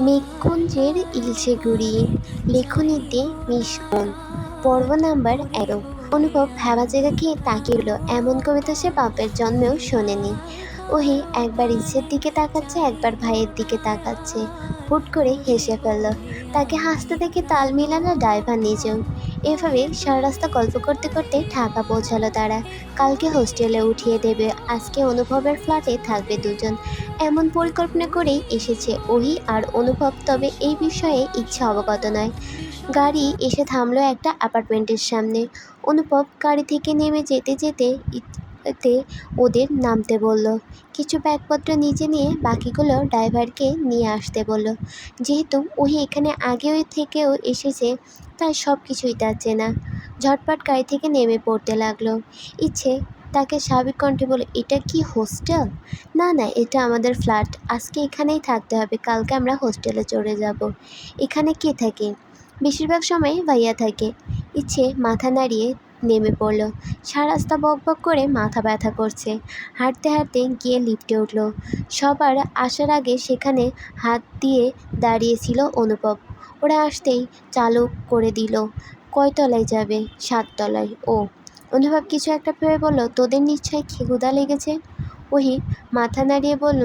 মেঘকুঞ্জের ইলশে গুড়িয়ে লেখনীতে মিশগুণ পর্ব নাম্বার ১১। অনুভব ভাবা জায়গা খেয়ে তাকিয়ে রইল। এমন কবিতা সে বাপের জন্মেও শোনেনি। ওহি একবার ইচ্ছের দিকে তাকাচ্ছে, একবার ভাইয়ের দিকে তাকাচ্ছে। হুট করে হেসে ফেলল। তাকে হাসতে দেখে তাল মিলানো ড্রাইভার নিজেও। এভাবে সারা রাস্তা গল্প করতে করতে ঢাকা পৌঁছালো তারা। কালকে হোস্টেলে উঠিয়ে দেবে, আজকে অনুভবের ফ্ল্যাটে থাকবে দুজন। এমন পরিকল্পনা করেই এসেছে ওহি আর অনুভব, তবে এই বিষয়ে ইচ্ছা অবগত নয়। গাড়ি এসে থামলো একটা অ্যাপার্টমেন্টের সামনে। অনুভব গাড়ি থেকে নেমে যেতে যেতে ওদের নামতে বলল। কিছু ব্যাগপত্র নিচে নিয়ে বাকিগুলো ড্রাইভারকে নিয়ে আসতে বলল। যেহেতু ওহি এখানে আগেও থেকেও এসেছে, তাই সব কিছুই তার চেনা। ঝটপট গাড়ি থেকে নেমে পড়তে লাগলো। ইচ্ছে তাকে স্বাভাবিক কণ্ঠে বলে, এটা কি হোস্টেল? না না, এটা আমাদের ফ্ল্যাট। আজকে এখানেই থাকতে হবে, কালকে আমরা হোস্টেলে চলে যাব। এখানে কে থাকে? বেশিরভাগ সময় ভাইয়া থাকে। ইচ্ছে মাথা নাড়িয়ে নেমে পড়ল। সারা রাস্তা বক বক করে মাথা ব্যথা করছে। হাঁটতে হাঁটতে গিয়ে লিফটে উঠল। সবার আসার আগে সেখানে হাত দিয়ে দাঁড়িয়েছিল অনুভব। ওরা আসতেই চালু করে দিল। কয় তলায় যাবে? ৭ তলায়। ও। অনুভব কিছু একটা ভেবে বলল, তোদের নিশ্চয়ই ক্ষুধা লেগেছে। ওহি মাথা নাড়িয়ে বলল,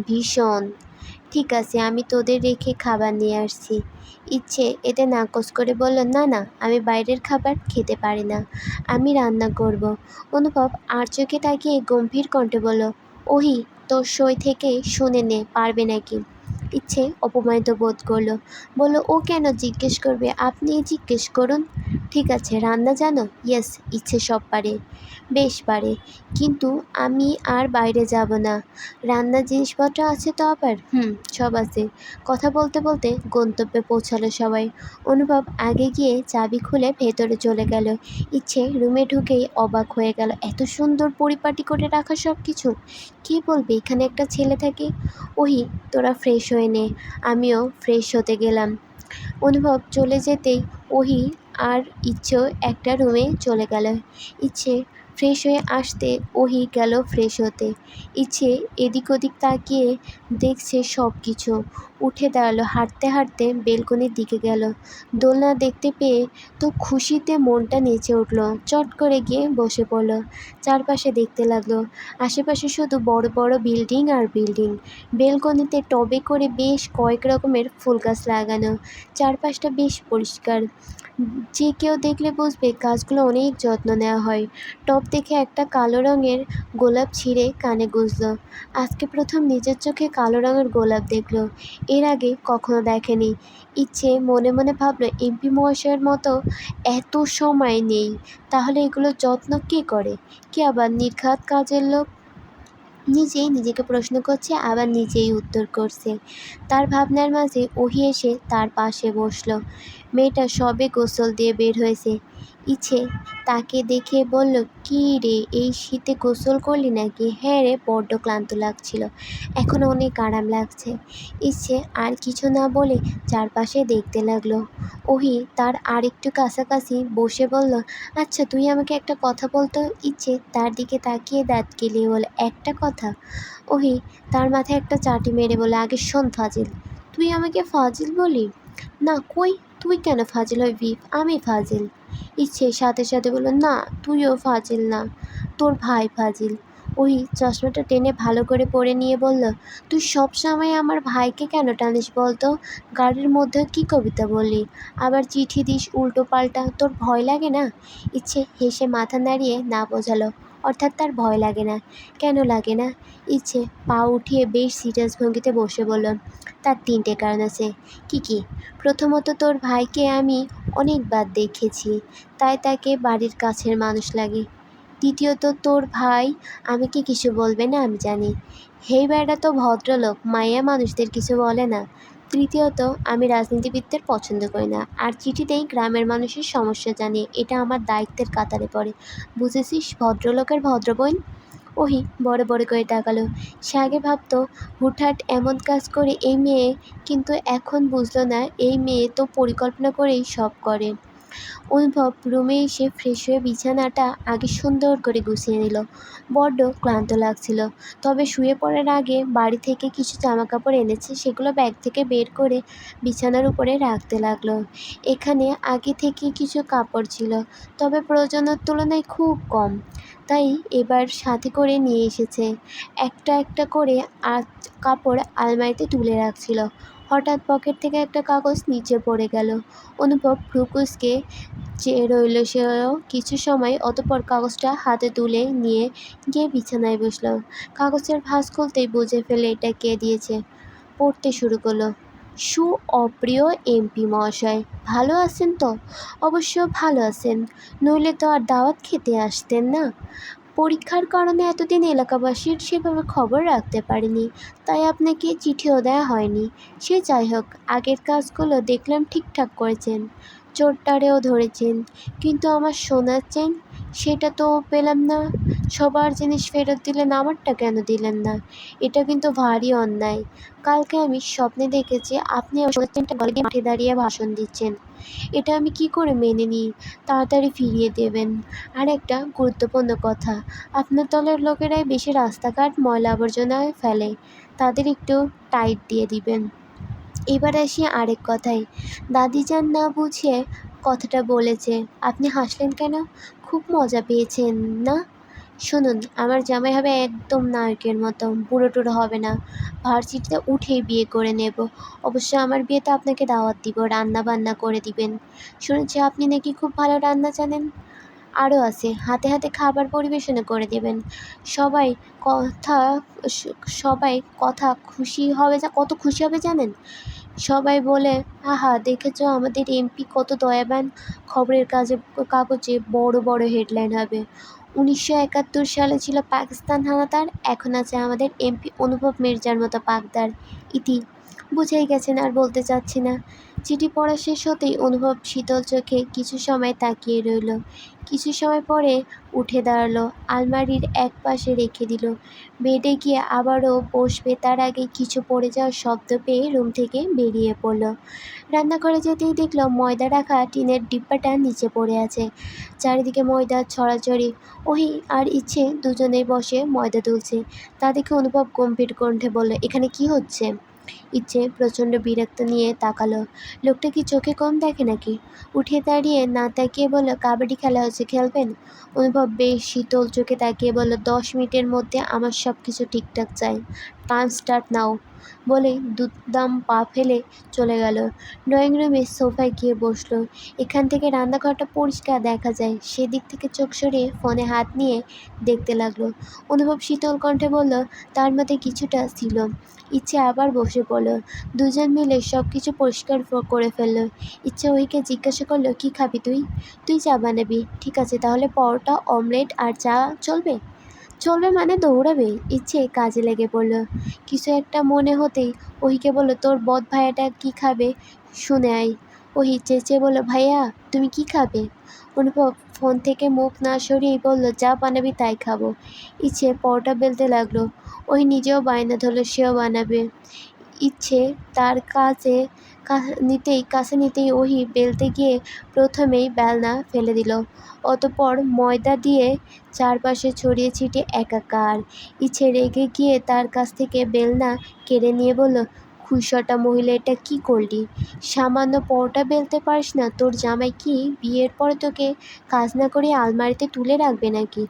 ভীষণ। ঠিক আছে, আমি তোদের রেখে খাবার নিয়ে আসছি। ইচ্ছে এতে নাকচ করে বলল, না না, আমি বাইরের খাবার খেতে পারি না, আমি রান্না করব। অনুভব আর চোখে তাকিয়ে গম্ভীর কণ্ঠে বলল, ওহি তোর সই থেকে শুনে নে, পারবে নাকি? ইচ্ছে অপমানিত বোধ করলো। বলল, ও কেন জিজ্ঞেস করবে? আপনিই জিজ্ঞেস করুন। ঠিক আছে, রান্না জানো? ইয়েস। ইচ্ছে সব পারে। বেশ পারে। কিন্তু আমি আর বাইরে যাব না। রান্নার জিনিসপত্র আছে তো আবার? সব আছে। কথা বলতে বলতে গন্তব্যে পৌঁছালো সবাই। অনুভব আগে গিয়ে চাবি খুলে ভেতরে চলে গেল। ইচ্ছে রুমে ঢুকেই অবাক হয়ে গেল। এত সুন্দর পরিপাটি করে রাখা সব কিছু। কে বলবে এখানে একটা ছেলে থাকে? ওহি তোরা ফ্রেশ হয়ে নে। আমিও ফ্রেশ হতে গেলাম। অনুভব চলে যেতেই ওহি আর ইচ্ছেও একটা রুমে চলে গেল। ইচ্ছে ফ্রেশ হয়ে আসতে ওহি গেল ফ্রেশ হতে। ইচ্ছে এদিক ওদিক তাকিয়ে দেখছে সব কিছু। উঠে দাঁড়ালো, হাঁটতে হাঁটতে বেলকনির দিকে গেল। দোলনা দেখতে পেয়ে তো খুশিতে মনটা নেচে উঠল। চট করে গিয়ে বসে পড়ল। চারপাশে দেখতে লাগলো। আশেপাশে শুধু বড় বড় বিল্ডিং আর বিল্ডিং। বেলকনিতে টবে করে বেশ কয়েক রকমের ফুল গাছ লাগানো। চারপাশটা বেশ পরিষ্কার। যে কেউ দেখলে বুঝবে গাছগুলো অনেক যত্ন নেওয়া হয়। টব দেখে একটা কালো রঙের গোলাপ ছিঁড়ে কানে গুঁজল। আজকে প্রথম নিজের চোখে কালো রঙের গোলাপ দেখল। এর আগে কখনো দেখেনি। ইচ্ছে মনে মনে ভাবল, এমপি মহাশয়ের মতো এত সময় নেই, তাহলে এগুলোর যত্ন কে করে? কে আবার নির্ঘাত কাজের লোক? নিজেই নিজেকে প্রশ্ন করছে, আবার নিজেই উত্তর করছে। তার ভাবনার মাঝে ওহি এসে তার পাশে বসল। মেয়েটা সবে গোসল দিয়ে বের হয়েছে। ইচ্ছে তাকে দেখে বলল, কী রে, এই শীতে গোসল করলি নাকি? হ্যাঁ রে, বড্ড ক্লান্ত লাগছিল, এখন অনেক আরাম লাগছে। ইচ্ছে আর কিছু না বলে চারপাশে দেখতে লাগলো। ওহি তার আরেকটু কাছাকাছি বসে বলল, আচ্ছা তুই আমাকে একটা কথা বলতো। ইচ্ছে তার দিকে তাকিয়ে দাঁত কেলিয়ে বলে, একটা কথা? ওহি তার মাথায় একটা চাটি মেরে বলে, আগে শোন ফাজিল। তুই আমাকে ফাজিল বলি? না, কই, তুই কেন ফাজিল হবি? আমি ফাজিল। ইচ্ছে সাথে সাথে বলল, না তুইও ফাজিল না, তোর ভাই ফাজিল। ওই চশমাটা টেনে ভালো করে পরে নিয়ে বলল, তুই সব সময় আমার ভাইকে কেন টানিস বলতো? গাড়ির মধ্যে কি কবিতা বললি, আবার চিঠি দিস উল্টো পাল্টা, তোর ভয় লাগে না? ইচ্ছে হেসে মাথা নাড়িয়ে না বোঝালো, অর্থাৎ তার ভয় লাগে না। কেন লাগে না? ইচ্ছে পা উঠিয়ে বেশ সিরিয়াস ভঙ্গিতে বসে বলল, তার 3টে কারণ আছে। কি কি? প্রথমত, তোর ভাইকে আমি অনেকবার দেখেছি, তাই তাকে বাড়ির কাছের মানুষ লাগে। দ্বিতীয়ত, তোর ভাই আমাকে কিছু বলবে না আমি জানি। হেই বেটা তো ভদ্রলোক, মাইয়া মানুষদের কিছু বলে না। তৃতীয়ত, আমি রাজনীতিবিদদের পছন্দ করি না। আর চিঠিতেই গ্রামের মানুষের সমস্যা জানিয়ে, এটা আমার দায়িত্বের কাতারে পড়ে। বুঝেছিস, ভদ্রলোকের ভদ্রবইন। ওহি বড় বড় করে তাকালো। সে আগে ভাবতো হুটহাট এমন কাজ করে এই মেয়ে, কিন্তু এখন বুঝলো না এই মেয়ে তো পরিকল্পনা করেই সব করে। অনুভব রুমে এসে ফ্রেশ হয়ে বিছানাটা আগে সুন্দর করে গুছিয়ে নিল। বড্ড ক্লান্ত লাগছিল। তবে শুয়ে পড়ার আগে বাড়ি থেকে কিছু জামাকাপড় এনেছে, সেগুলো ব্যাগ থেকে বের করে বিছানার উপরে রাখতে লাগলো। এখানে আগে থেকে কিছু কাপড় ছিল, তবে প্রয়োজনের তুলনায় খুব কম, তাই এবার সাথে করে নিয়ে এসেছে। একটা একটা করে কাপড় আলমারিতে তুলে রাখছিল। হঠাৎ পকেট থেকে একটা কাগজ নিচে পড়ে গেল। অনুভব ভ্রু কুঁচকে চেয়ে রইল সেও কিছু সময়, অতঃপর কাগজটা হাতে তুলে নিয়ে গিয়ে বিছানায় বসল। কাগজের ভাঁজ খুলতেই বুঝে ফেলে এটা কে দিয়েছে। পড়তে শুরু করলো। সুঅপ্রিয় এমপি মহাশয়, ভালো আছেন তো? অবশ্য ভালো আছেন, নইলে তো আর দাওয়াত খেতে আসতেন না। পরীক্ষার কারণে এতদিন এলাকাবাসীর সেভাবে খবর রাখতে পারিনি, তাই আপনাকে চিঠিও দেওয়া হয়নি। সে যাই হোক, আগের কাজগুলো দেখলাম ঠিকঠাক করেছেন, চোরটারেও ধরেছেন, কিন্তু আমার সোনার চেন, সেটা তো পেলাম না। সবার জিনিস ফেরত দিলেন, আমারটা কেন দিলেন না? এটা কিন্তু ভারী অন্যায়। কালকে আমি স্বপ্নে দেখেছি আপনি আমার সোনার চেনটা গলে দিয়ে মাঠে দাঁড়িয়ে ভাষণ দিচ্ছেন। এটা আমি কি করে মেনে নিই? তাড়াতাড়ি ফিরিয়ে দেবেন। আর একটা গুরুত্বপূর্ণ কথা, আপনার দলের লোকেরাই বেশি রাস্তাঘাট ময়লা আবর্জনায় ফেলে, তাদের একটু টাইট দিয়ে দিবেন। এবার আসি আরেক কথায়। দাদিজান না বুঝিয়ে কথাটা বলেছে। আপনি হাসলেন কেন? খুব মজা পেয়েছেন না? শুনুন, আমার জামাই হবে একদম নায়কের মতো, বুড়ো টুড়ো হবে না। ভার্সিটিতে উঠেই বিয়ে করে নেব। অবশ্য আমার বিয়েতে আপনাকে দাওয়াত দিব, রান্না বান্না করে দিবেন। শুনেছি আপনি নাকি খুব ভালো রান্না জানেন। আরও আছে, হাতে হাতে খাবার পরিবেশনও করে দেবেন। সবাই কথা সবাই কথা খুশি হবে, কত খুশি হবে জানেন? সবাই বলে, আহা দেখেছো আমাদের এমপি কত দয়াবান, খবরের কাগজে বড় বড় হেডলাইন হবে। 1971 সালে ছিল পাকিস্তান হানাদার, এখন আছে আমাদের এমপি অনুভব মির্জার মতো পাকদার। ইতি। বুঝেই গেছেন, আর বলতে চাচ্ছি না। চিঠি পড়া শেষ হতেই অনুভব শীতল চোখে কিছু সময় তাকিয়ে রইল। কিছু সময় পরে উঠে দাঁড়ালো, আলমারির এক পাশে রেখে দিল। বেডে গিয়ে আবারও বসবে তার আগে কিছু পড়ে যাওয়ার শব্দ পেয়ে রুম থেকে বেরিয়ে পড়ল। রান্নাঘরে যেতেই দেখল ময়দা রাখা টিনের ডিব্বাটা নিচে পড়ে আছে। চারিদিকে ময়দার ছড়াছড়ি। ওহি আর ইচ্ছে দুজনেই বসে ময়দা তুলছে। তা দেখে অনুভব গম্ভীর কণ্ঠে বলল, এখানে কি হচ্ছে? ইচ্ছে প্রচণ্ড বিরক্ত নিয়ে তাকালো। লোকটা কি চোখে কম দেখে নাকি? উঠে দাঁড়িয়ে না তাকিয়ে বলল, কাবাডি খেলা হচ্ছে, খেলবেন? অনুভব বেশ শীতল চোখে তাকিয়ে বলল, 10 মিনিটের মধ্যে আমার সব কিছু ঠিকঠাক চাই। Time start now. বলেই দুধদাম পা ফেলে চলে গেল। ড্রয়িং রুমে সোফায় গিয়ে বসলো। এখান থেকে রান্নাঘরটা পরিষ্কার দেখা যায়। সেদিক থেকে চোখ সরিয়ে ফোনে হাত নিয়ে দেখতে লাগলো। অনুভব শীতল কণ্ঠে বলল, তার মধ্যে কিছুটা ছিল। ইচ্ছে আবার বসে পড়ল। দুজন মিলে সব কিছু পরিষ্কার করে ফেলল। ইচ্ছে ওইকে জিজ্ঞাসা করলো, কি খাবি তুই? তুই চা বানাবি? ঠিক আছে, তাহলে পরোটা, অমলেট আর চা চলবে? চলবে মানে দৌড়াবে। ইচ্ছে কাজে লেগে পড়ল। কিছু একটা মনে হতেই ওহিকে বলল, তোর বদ ভাইয়াটা কি খাবে শুনে আয়। ওহি চেঁচিয়ে বলল, ভাইয়া তুমি কি খাবে? অনুভব ফোন থেকে মুখ না সরিয়েই বলল, যা বানাবি তাই খাবো। ইচ্ছে পরোটা বেলতে লাগলো। ওই নিজেও বায়না ধরল সেও বানাবে। ইচ্ছে তার কাছে নিতেই ওহি বেলতে গিয়ে প্রথমেই বেলনা ফেলে দিল। অতঃপর ময়দা দিয়ে চারপাশে ছড়িয়ে ছিটিয়ে একাকার। ইচ্ছে রেগে গিয়ে তার কাছ থেকে বেলনা কেড়ে নিয়ে বলল, খুইশটা মহিলা, এটা কি করলি? সামান্য পরোটা বেলতে পারিস না? তোর জামাই কি বিয়ের পরে তোকে কাজ না করিয়ে আলমারিতে তুলে রাখবে নাকি?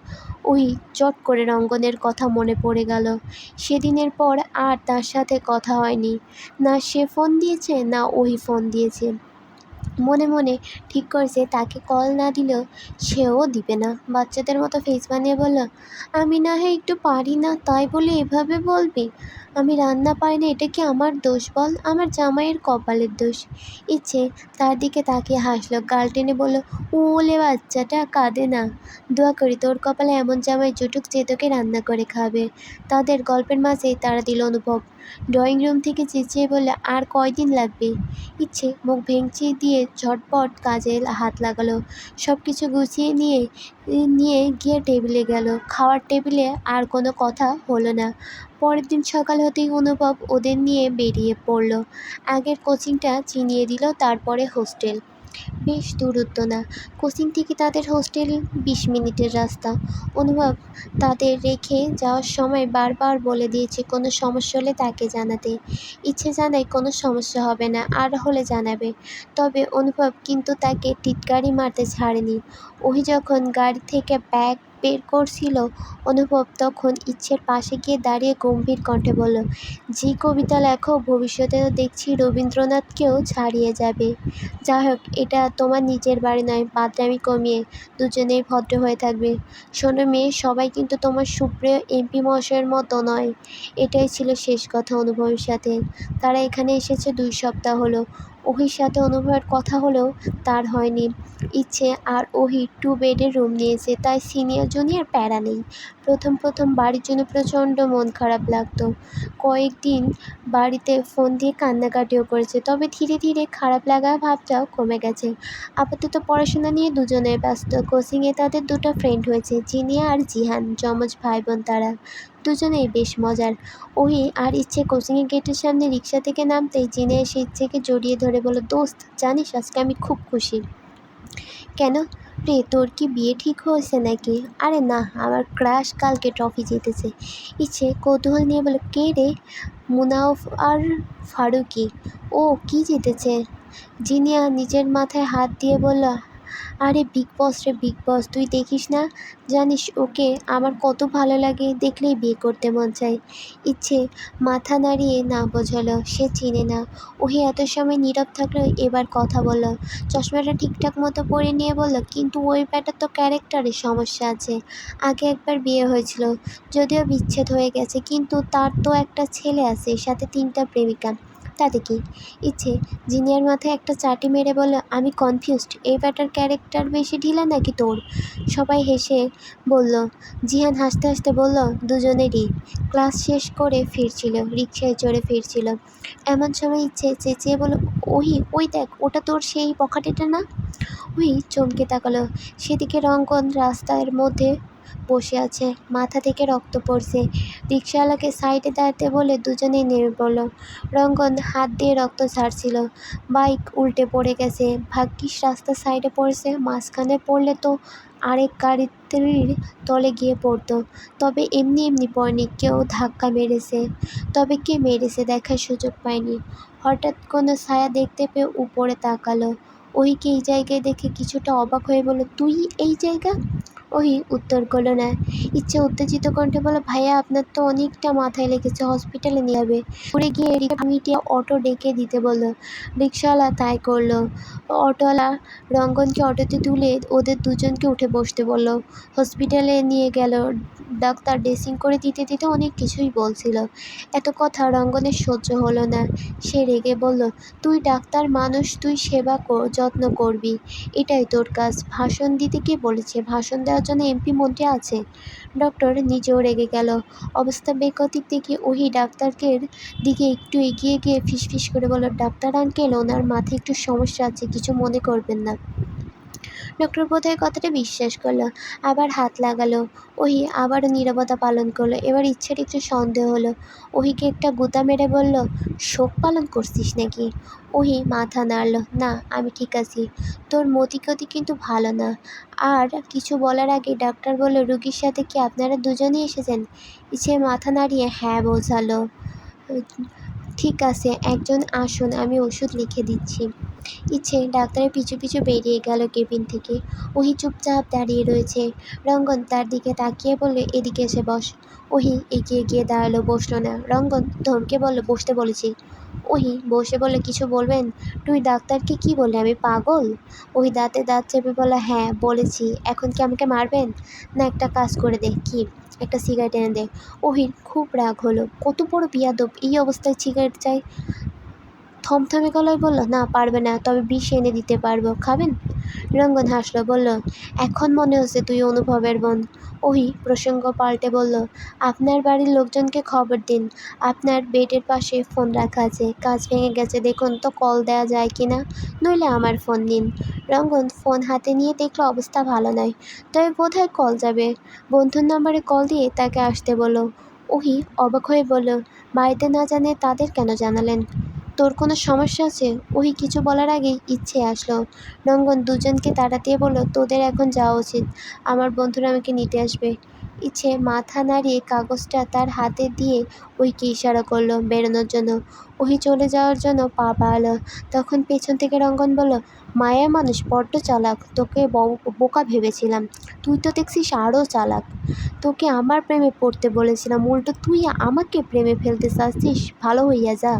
ওই চট করে রঙ্গনের কথা মনে পড়ে গেল। সেদিনের পর আর তার সাথে কথা হয়নি। না সে ফোন দিয়েছে, না ওই ফোন দিয়েছে। মনে মনে ঠিক করেছে তাকে কল না দিলেও সেও দিবে না। বাচ্চাদের মতো ফেস বানিয়ে বলল, আমি না হয় একটু পারি না, তাই বলে এভাবে বলবি? আমি রান্না পারি না, এটা কি আমার দোষ বল? আমার জামাইয়ের কপালের দোষ। ইচ্ছে তার দিকে তাকিয়ে হাসলো, গাল টেনে বলল, ওলে বাচ্চাটা কাঁদে না। দোয়া করি তোর কপালে এমন জামাই জুটুক যে তোকে রান্না করে খাবে। তাদের গল্পের মাঝেই তারা দিল অনুভব। ড্রয়িং রুম থেকে চেঁচিয়ে বললে, আর কয়দিন লাগবে? ইচ্ছে মুখ ভেঙচি দিয়ে ঝটপট কাজে হাত লাগালো। সব কিছু গুছিয়ে নিয়ে নিয়ে গিয়ে টেবিলে গেল। খাওয়ার টেবিলে আর কোনো কথা হলো না। পরের দিন সকাল হতেই অনুভব ওদের নিয়ে বেরিয়ে পড়ল। আগের কোচিংটা চিনিয়ে দিল, তারপরে হোস্টেল। বেশ দূরত্ব না, কোচিং থেকে তাদের হোস্টেল 20 মিনিটের রাস্তা। অনুভব তাদের রেখে যাওয়ার সময় বারবার বলে দিয়েছে কোনো সমস্যা হলে তাকে জানাতে। ইচ্ছে জানায় কোনো সমস্যা হবে না, আর হলে জানাবে। তবে অনুভব কিন্তু তাকে টিটকারি মারতে ছাড়েনি। ওহি যখন গাড়ি থেকে ব্যাগ বের করছিল, অনুভব তখন ইচ্ছের পাশে গিয়ে দাঁড়িয়ে গম্ভীর কণ্ঠে বলল, যে কবিতা লেখো ভবিষ্যতেও দেখছি রবীন্দ্রনাথকেও ছাড়িয়ে যাবে। যাই হোক, এটা তোমার নিজের বাড়ি নয়, বাদরামি কমিয়ে দুজনেই ভদ্র হয়ে থাকবে। শোনো মেয়ে, সবাই কিন্তু তোমার সুপ্রিয় এমপি মহাশয়ের মতো নয়। এটাই ছিল শেষ কথা অনুভবের সাথে। তারা এখানে এসেছে 2 সপ্তাহ হলো। ওহির সাথে অনুভবের কথা হলেও তার হয়নি। ইচ্ছে আর ওহি 2 বেডের রুম নিয়েছে, তাই সিনিয়র জুনিয়র প্যারা নেই। প্রথম প্রথম বাড়ির জন্য প্রচণ্ড মন খারাপ লাগতো। কয়েকদিন বাড়িতে ফোন দিয়ে কান্নাকাটিও করেছে, তবে ধীরে ধীরে খারাপ লাগা ভাবটাও কমে গেছে। আপাতত পড়াশোনা নিয়ে দুজনে ব্যস্ত। কোচিংয়ে তাদের 2টা ফ্রেন্ড হয়েছে, জিনিয়া আর জিহান, যমজ ভাই বোন তারা। দুজনেই বেশ মজার। ওহি আর ইচ্ছে কোচিংয়ের গেটের সামনে রিক্সা থেকে নামতেই জিনিয়া এসে ইচ্ছেকে জড়িয়ে ধরে বলল, দোস্ত জানিস আজকে আমি খুব খুশি। কেন রে, তোর কি বিয়ে ঠিক হয়েছে নাকি? আরে না, আমার ক্রাশ কালকে ট্রফি জিতেছে। ইচ্ছে কৌতূহল নিয়ে বলে, কে রে? মুনাফ আর ফারুকি। ও কি জিতেছে? জিনিয়া নিজের মাথায় হাত দিয়ে বলল, আরে বিগ বস রে, বিগ বস, তুই দেখিস না? জানিস ওকে আমার কত ভালো লাগে, দেখলেই বিয়ে করতে মন চায়। ইচ্ছে মাথা নাড়িয়ে না বোঝালো, সে চিনে না। ওহি এত সময় নীরব থাকলো, এবার কথা বলল। চশমাটা ঠিকঠাক মতো পরে নিয়ে বলল, কিন্তু ওই ব্যাটার তো ক্যারেক্টারে সমস্যা আছে। আগে একবার বিয়ে হয়েছিল, যদিও বিচ্ছেদ হয়ে গেছে, কিন্তু তার তো একটা ছেলে আছে, সাথে 3টা প্রেমিকা। তাতে কি? ইচ্ছে জিনিয়ার মাথায় একটা চাটি মেরে বলল, আমি কনফিউজড, এই ব্যাটার ক্যারেক্টার বেশি ঢিলা নাকি তোর? সবাই হেসে বলল। জিহান হাসতে হাসতে বলল, দুজনেরই। ক্লাস শেষ করে ফিরছিল, রিকশায় চড়ে ফিরছিল। এমন সময় ইচ্ছে চেঁচিয়ে বলল, ওহি ওই দেখ, ওটা তোর সেই বখাটেটা না? ওই চমকে তাকালো। সেদিকে রঙ্গন রাস্তার মধ্যে বসে আছে, মাথা থেকে রক্ত পড়ছে। রিকশাওয়ালাকে সাইডে দাঁড়াতে বলে দুজনেই নেমে পড়ল। রঙ্গন হাত দিয়ে রক্ত ছাড়ছিল। বাইক উল্টে পড়ে গেছে, ভাগ্যিস রাস্তার সাইডে পড়েছে, মাঝখানে পড়লে তো আরেক গাড়ির তলে গিয়ে পড়তো। তবে এমনি এমনি পড়েনি, কেউ ধাক্কা মেরেছে। তবে কে মেরেছে দেখার সুযোগ পায়নি। হঠাৎ কোনো ছায়া দেখতে পেয়ে উপরে তাকালো। ওহিকে এই জায়গায় দেখে কিছুটা অবাক হয়ে বলল, তুই এই জায়গা? ওহি উত্তর করলো না। ইচ্ছে উত্তেজিত কণ্ঠে বলল, ভাইয়া আপনার তো অনেকটা মাথায় লেগেছে, হসপিটালে নিয়ে যাবে। ঘুরে গিয়ে মিটিয়ে অটো ডেকে দিতে বলল। রিকশাওয়ালা তাই করলো। অটোওয়ালা রঙ্গনকে অটোতে তুলে ওদের দুজনকে উঠে বসতে বলল। হসপিটালে নিয়ে গেল। ডাক্তার ড্রেসিং করে দিতে দিতে অনেক কিছুই বলছিল। এত কথা রঙ্গনের সহ্য হলো না। সে রেগে বলল, তুই ডাক্তার মানুষ, তুই সেবা যত্ন করবি, এটাই তোর কাজ। ভাষণ দিতে কে বলেছে? ভাষণ দেওয়ার জন্য এমপি মন্ত্রী আছে। ডক্টর নিজেও রেগে গেল। অবস্থা বেগতিক দেখে ওহি ডাক্তারকের দিকে একটু এগিয়ে গিয়ে ফিসফিস করে বলল, ডাক্তার আঙ্কেল, ওনার মাথায় একটু সমস্যা আছে, কিছু মনে করবেন না। ডক্টর বোধহয় কথাটা বিশ্বাস করলো, আবার হাত লাগালো। ওহি আবারও নীরবতা পালন করলো। এবার ইচ্ছের একটু সন্দেহ হলো। ওহিকে একটা গুঁতা মেরে বলল, শোক পালন করছিস নাকি? ওহি মাথা নাড়ল, না আমি ঠিক আছি। তোর মতিগতি কিন্তু ভালো না। আর কিছু বলার আগে ডাক্তার বলল, রুগীর সাথে কি আপনারা দুজনেই এসেছেন? ইচ্ছে মাথা নাড়িয়ে হ্যাঁ বোঝালো। ঠিক আছে, একজন আসুন, আমি ওষুধ লিখে দিচ্ছি। ইচ্ছে ডাক্তারের পিছু পিছু বেরিয়ে গেল কেবিন থেকে। ওহি চুপচাপ দাঁড়িয়ে রয়েছে। রঙ্গন তার দিকে তাকিয়ে বলল, এদিকে এসে বস। ওহি এগিয়ে গিয়ে দাঁড়ালো, বসলো না। রঙ্গন ধমকে বলল, বসতে বলেছি। ওহি বসে বলল, কিছু বলবেন? তুই ডাক্তারকে কি বললি, আমি পাগল? ওহি দাঁতে দাঁত চেপে বলল, হ্যাঁ বলেছি। এখন কি আমাকে মারবেন? না, একটা কাজ করে দে। কি? একটা সিগারেট এনে দে। ওহির খুব রাগ হলো, কত বড় বিয়াদব, এই অবস্থায় সিগারেট চাই। থমথমে গলায় বলল, না পারবে না, তবে বিষ এনে দিতে পারবো, খাবেন? রঙ্গন হাসলো, বলল, এখন মনে হচ্ছে তুই অনুভবের বোন। ওহি প্রসঙ্গ পাল্টে বলল, আপনার বাড়ির লোকজনকে খবর দিন, আপনার বেডের পাশে ফোন রাখা আছে, কাজ ভেঙে গেছে, দেখুন তো কল দেওয়া যায় কি না, নইলে আমার ফোন নিন। রঙ্গন ফোন হাতে নিয়ে দেখলো অবস্থা ভালো নয়, তবে বোধহয় কল যাবে। বন্ধুর নম্বরে কল দিয়ে তাকে আসতে বলল। ওহি অবাক হয়ে বলল, বাড়িতে না জানে তাদের কেন জানালেন? তোর কোনো সমস্যা আছে? ওহি কিছু বলার আগেই ইচ্ছে আসলো। রঙ্গন দুজনকে তাড়া দিয়ে বলল, তোদের এখন যাওয়া উচিত, আমার বন্ধুরা আমাকে নিতে আসবে। ইচ্ছে মাথা নাড়িয়ে কাগজটা তার হাতে দিয়ে ওইকে ইশারা করলো বেরোনোর জন্য। ওহি চলে যাওয়ার জন্য পা বাড়ালো। তখন পেছন থেকে রঙ্গন বলল, মায়া মানুষ বড্ড চালাক, তোকে বোকা ভেবেছিলাম, তুই তো দেখছিস আরও চালাক। তোকে আমার প্রেমে পড়তে বলেছিলাম, উল্টো তুই আমাকে প্রেমে ফেলতে চাচ্ছিস, ভালো হইয়া যা।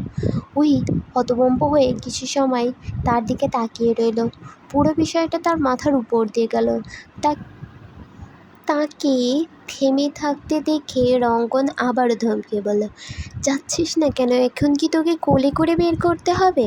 ওই হতভম্ব হয়ে কিছু সময় তার দিকে তাকিয়ে রইল। পুরো বিষয়টা তার মাথার উপর দিয়ে গেল। তাকে থেমে থাকতে দেখে রঙ্গন আবারও ধমকে বলল, যাচ্ছিস না কেন? এখন কি তোকে কোলে করে বের করতে হবে?